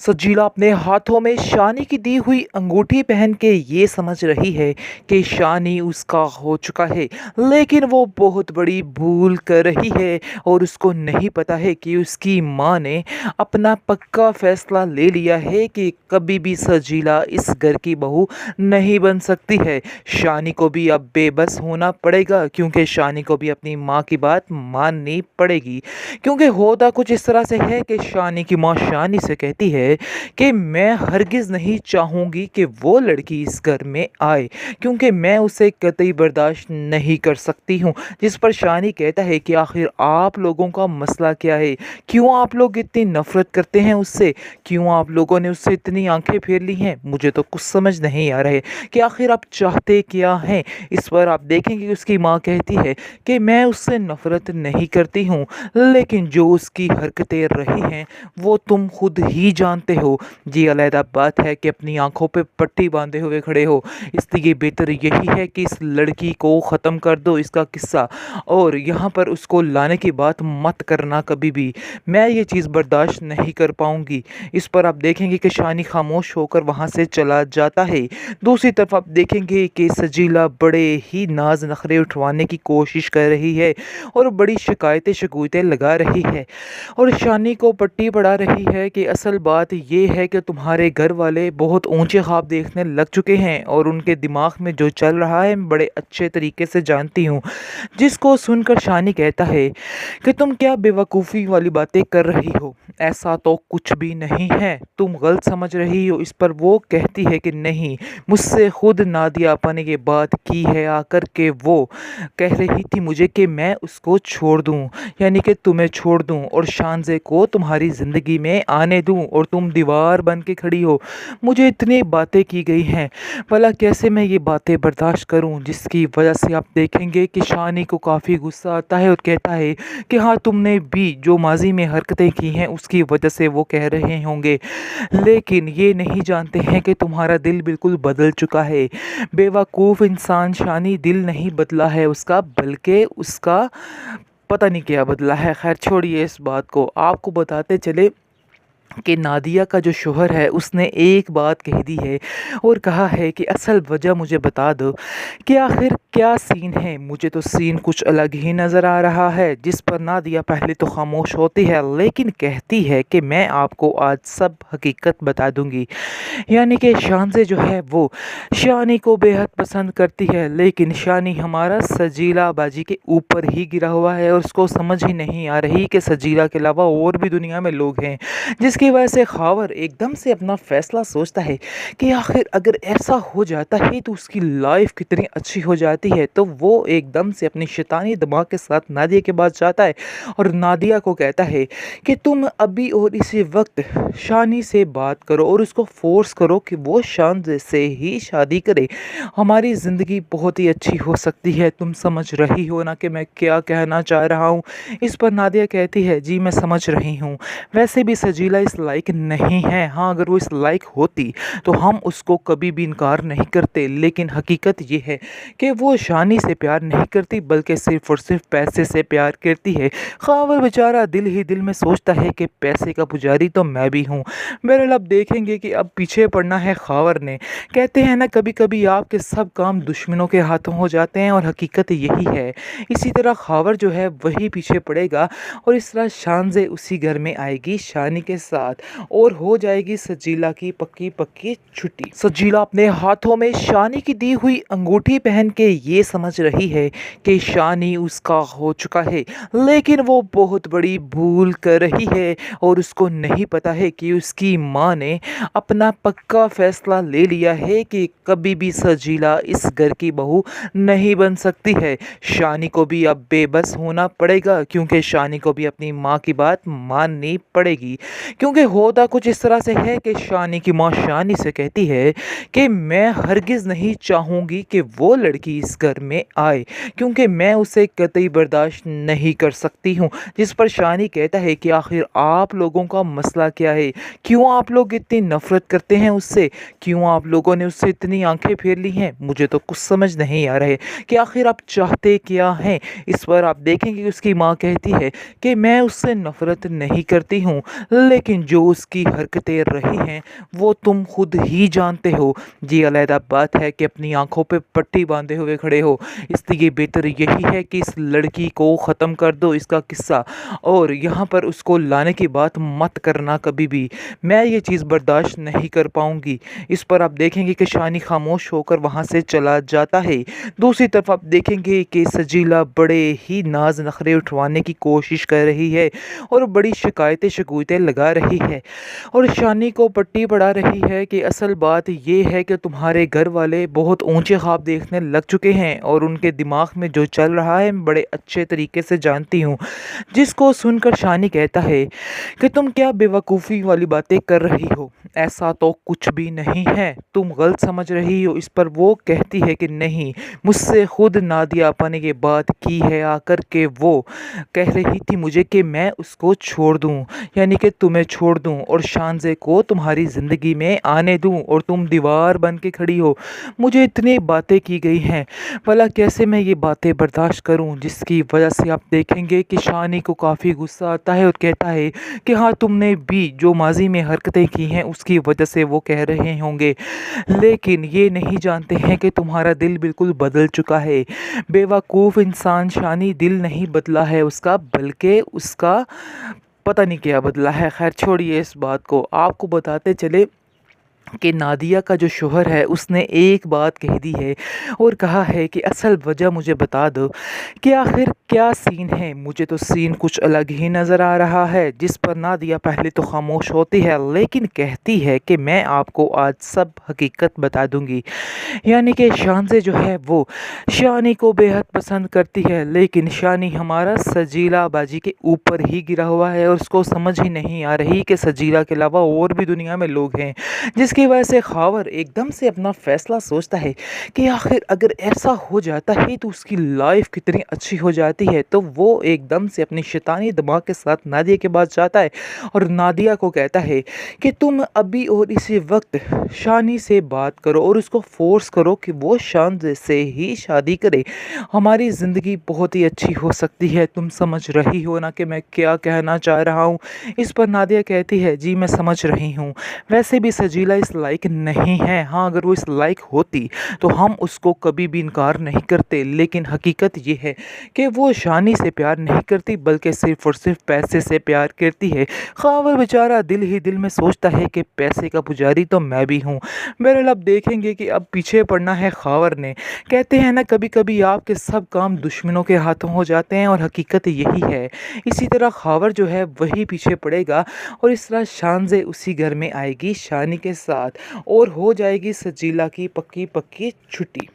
सजीला अपने हाथों में शानी की दी हुई अंगूठी पहन के ये समझ रही है कि शानी उसका हो चुका है, लेकिन वो बहुत बड़ी भूल कर रही है और उसको नहीं पता है कि उसकी माँ ने अपना पक्का फैसला ले लिया है कि कभी भी सजीला इस घर की बहू नहीं बन सकती है। शानी को भी अब बेबस होना पड़ेगा, क्योंकि शानी को भी अपनी माँ की बात माननी पड़ेगी। क्योंकि होता कुछ इस तरह से है कि शानी की माँ शानी से कहती है कि मैं हरगिज़ नहीं चाहूँगी कि वो लड़की इस घर में आए, क्योंकि मैं उसे कतई बर्दाश्त नहीं कर सकती हूँ। जिस पर शानी कहता है कि आखिर आप लोगों का मसला क्या है, क्यों आप लोग इतनी नफ़रत करते हैं उससे, क्यों आप लोगों ने उससे इतनी आंखें फेर ली हैं। मुझे तो कुछ समझ नहीं आ रहे कि आखिर आप चाहते क्या हैं। इस पर आप देखेंगे कि उसकी माँ कहती है कि मैं उससे नफ़रत नहीं करती हूँ, लेकिन जो उसकी हरकतें रही हैं वो तुम खुद ही जानते हो। जी अलहदा बात है कि अपनी आंखों पे पट्टी बांधे हुए खड़े हो, इसलिए बेहतर यही है कि इस लड़की को ख़त्म कर दो, इसका किस्सा, और यहाँ पर उसको लाने की बात मत करना कभी भी। मैं ये चीज़ बर्दाश्त नहीं कर पाऊँगी। इस पर आप देखेंगे कि शानी खामोश होकर वहाँ से चला जाता है। दूसरी तरफ आप देखेंगे कि सजीला बड़े ही नाज नखरे उठवाने की कोशिश कर रही है और बड़ी शिकायतें लगा रही है और शानी को पट्टी पड़ा रही है कि असल बात ये है कि तुम्हारे घर वाले बहुत ऊंचे ख्वाब देखने लग चुके हैं और उनके दिमाग में जो चल रहा है मैं बड़े अच्छे तरीके से जानती हूँ। जिसको सुनकर शानी कहता है कि तुम क्या बेवकूफ़ी वाली बातें कर रही हो, ऐसा तो कुछ भी नहीं है, तुम गलत समझ रही हो। इस पर वो कहती है कि नहीं, मुझसे खुद नादिया आपा ने ये बात की है आकर के, वो कह रही थी मुझे कि मैं उसको छोड़ दूँ, यानी कि तुम्हें छोड़ दूं और शानज़े को तुम्हारी ज़िंदगी में आने दूं, और तुम दीवार बन के खड़ी हो। मुझे इतनी बातें की गई हैं, भला कैसे मैं ये बातें बर्दाश्त करूं। जिसकी वजह से आप देखेंगे कि शानी को काफ़ी गुस्सा आता है और कहता है कि हाँ, तुमने भी जो माजी में हरकतें की हैं उसकी वजह से वो कह रहे होंगे, लेकिन ये नहीं जानते हैं कि तुम्हारा दिल बिल्कुल बदल चुका है। बेवकूफ़ इंसान शानी, दिल नहीं बदला है उसका, बल्कि उसका पता नहीं क्या बदला है। खैर छोड़िए इस बात को, आपको बताते चले कि नादिया का जो शोहर है उसने एक बात कह दी है और कहा है कि असल वजह मुझे बता दो कि आखिर क्या सीन है। मुझे तो सीन कुछ अलग ही नज़र आ रहा है। जिस पर नादिया पहले तो खामोश होती है, लेकिन कहती है कि मैं आपको आज सब हकीकत बता दूंगी। यानी कि शानज़े जो है वो शानी को बेहद पसंद करती है, लेकिन शानी हमारा सजीला बाजी के ऊपर ही गिरा हुआ है और उसको समझ ही नहीं आ रही कि सजीला के अलावा और भी दुनिया में लोग हैं। जिसकी वजह से खावर एकदम से अपना फैसला सोचता है कि आखिर अगर ऐसा हो जाता है तो उसकी लाइफ कितनी अच्छी हो जाती है। तो वो एकदम से अपनी शैतानी दिमाग के साथ नादिया के पास जाता है और नादिया को कहता है कि तुम अभी और इसी वक्त शानी से बात करो और उसको फोर्स करो कि वो शान से ही शादी करे। हमारी ज़िंदगी बहुत ही अच्छी हो सकती है। तुम समझ रही हो ना कि मैं क्या कहना चाह रहा हूँ। इस पर नादिया कहती है जी मैं समझ रही हूँ, वैसे भी सजीला इस लायक नहीं है। हाँ, अगर वो इस लायक होती तो हम उसको कभी भी इनकार नहीं करते, लेकिन हकीकत ये है कि वो शानी से प्यार नहीं करती बल्कि सिर्फ़ और सिर्फ पैसे से प्यार करती है। खावर बेचारा दिल ही दिल में सोचता है कि पैसे का पुजारी तो मैं भी हूँ। बहरहाल अब देखेंगे कि अब पीछे पड़ना है खावर ने। कहते हैं ना, कभी कभी आपके सब काम दुश्मनों के हाथों हो जाते हैं, और हकीकत यही है। इसी तरह खावर जो है वही पीछे पड़ेगा और इस तरह शानज़े उसी घर में आएगी शानी के साथ और हो जाएगी सजीला की पक्की पक्की छुट्टी। सजीला अपने हाथों में शानी की दी हुई अंगूठी पहन के ये समझ रही है कि शानी उसका हो चुका है, लेकिन वो बहुत बड़ी भूल कर रही है और उसको नहीं पता है कि उसकी माँ ने अपना पक्का फैसला ले लिया है कि कभी भी सजीला इस घर की बहू नहीं बन सकती है। शानी को भी अब बेबस होना पड़ेगा, क्योंकि शानी को भी अपनी माँ की बात माननी पड़ेगी। क्योंकि होता कुछ इस तरह से है कि शानी की माँ शानी से कहती है कि मैं हरगिज़ नहीं चाहूँगी कि वो लड़की इस घर में आए, क्योंकि मैं उसे कतई बर्दाश्त नहीं कर सकती हूँ। जिस पर शानी कहता है कि आखिर आप लोगों का मसला क्या है, क्यों आप लोग इतनी नफ़रत करते हैं उससे, क्यों आप लोगों ने उससे इतनी आंखें फेर ली हैं। मुझे तो कुछ समझ नहीं आ रहे कि आखिर आप चाहते क्या हैं। इस पर आप देखेंगे कि उसकी माँ कहती है कि मैं उससे नफ़रत नहीं करती हूँ, लेकिन लेकिन जो उसकी हरकतें रही हैं वो तुम खुद ही जानते हो। ये अलग बात है कि अपनी आंखों पे पट्टी बांधे हुए खड़े हो, इसलिए बेहतर यही है कि इस लड़की को ख़त्म कर दो, इसका किस्सा, और यहाँ पर उसको लाने की बात मत करना कभी भी। मैं ये चीज़ बर्दाश्त नहीं कर पाऊँगी। इस पर आप देखेंगे कि शानी खामोश होकर वहाँ से चला जाता है। दूसरी तरफ आप देखेंगे कि सजीला बड़े ही नाज नखरे उठवाने की कोशिश कर रही है और बड़ी शिकायतें लगा रही है और शानी को पट्टी पड़ा रही है कि असल बात ये है कि तुम्हारे घर वाले बहुत ऊंचे ख्वाब देखने लग चुके हैं और उनके दिमाग में जो चल रहा है मैं बड़े अच्छे तरीके से जानती हूँ। जिसको सुनकर शानी कहता है कि तुम क्या बेवकूफ़ी वाली बातें कर रही हो, ऐसा तो कुछ भी नहीं है, तुम गलत समझ रही हो। इस पर वो कहती है कि नहीं, मुझसे खुद नादिया आपा ने ये बात की है आकर के, वो कह रही थी मुझे कि मैं उसको छोड़ दूं, यानी कि तुम्हें छोड़ दूं और शानज़े को तुम्हारी ज़िंदगी में आने दूं, और तुम दीवार बन के खड़ी हो। मुझे इतनी बातें की गई हैं, भला कैसे मैं ये बातें बर्दाश्त करूं, जिसकी वजह से आप देखेंगे कि शानी को काफ़ी गुस्सा आता है और कहता है कि हाँ, तुमने भी जो माजी में हरकतें की हैं उसकी वजह से वो कह रहे होंगे, लेकिन ये नहीं जानते हैं कि तुम्हारा दिल बिल्कुल बदल चुका है। बेवकूफ़ इंसान शानी, दिल नहीं बदला है उसका, बल्कि उसका पता नहीं क्या बदला है। खैर छोड़िए इस बात को, आपको बताते चले कि नादिया का जो शोहर है उसने एक बात कह दी है और कहा है कि असल वजह मुझे बता दो कि आखिर क्या सीन है। मुझे तो सीन कुछ अलग ही नज़र आ रहा है। जिस पर नादिया पहले तो खामोश होती है, लेकिन कहती है कि मैं आपको आज सब हकीकत बता दूंगी। यानी कि शानज़े जो है वो शानी को बेहद पसंद करती है, लेकिन शानी हमारा सजीला बाजी के ऊपर ही गिरा हुआ है और उसको समझ ही नहीं आ रही कि सजीला के अलावा और भी दुनिया में लोग हैं। जिसकी वजह से खावर एकदम से अपना फैसला सोचता है कि आखिर अगर ऐसा हो जाता है तो उसकी लाइफ कितनी अच्छी हो जाती है। तो वो एकदम से अपनी शैतानी दिमाग के साथ नादिया के पास जाता है और नादिया को कहता है कि तुम अभी और इसी वक्त शानी से बात करो और उसको फोर्स करो कि वो शानज़े से ही शादी करे। हमारी ज़िंदगी बहुत ही अच्छी हो सकती है। तुम समझ रही हो ना कि मैं क्या कहना चाह रहा हूँ। इस पर नादिया कहती है जी मैं समझ रही हूँ, वैसे भी सजीला इस लायक नहीं है। हाँ, अगर वो इस लायक होती तो हम उसको कभी भी इनकार नहीं करते, लेकिन हकीकत ये है कि वो शानी से प्यार नहीं करती बल्कि सिर्फ़ और सिर्फ पैसे से प्यार करती है। खावर बेचारा दिल ही दिल में सोचता है कि पैसे का पुजारी तो मैं भी हूँ। बहरहाल अब देखेंगे कि अब पीछे पड़ना है खावर ने। कहते हैं ना कभी कभी आपके सब काम दुश्मनों के हाथों हो जाते हैं, और हकीकत यही है। इसी तरह खावर जो है वही पीछे पड़ेगा और इस तरह शानज़े उसी घर में आएगी शानी के साथ और हो जाएगी सजीला की पक्की पक्की छुट्टी।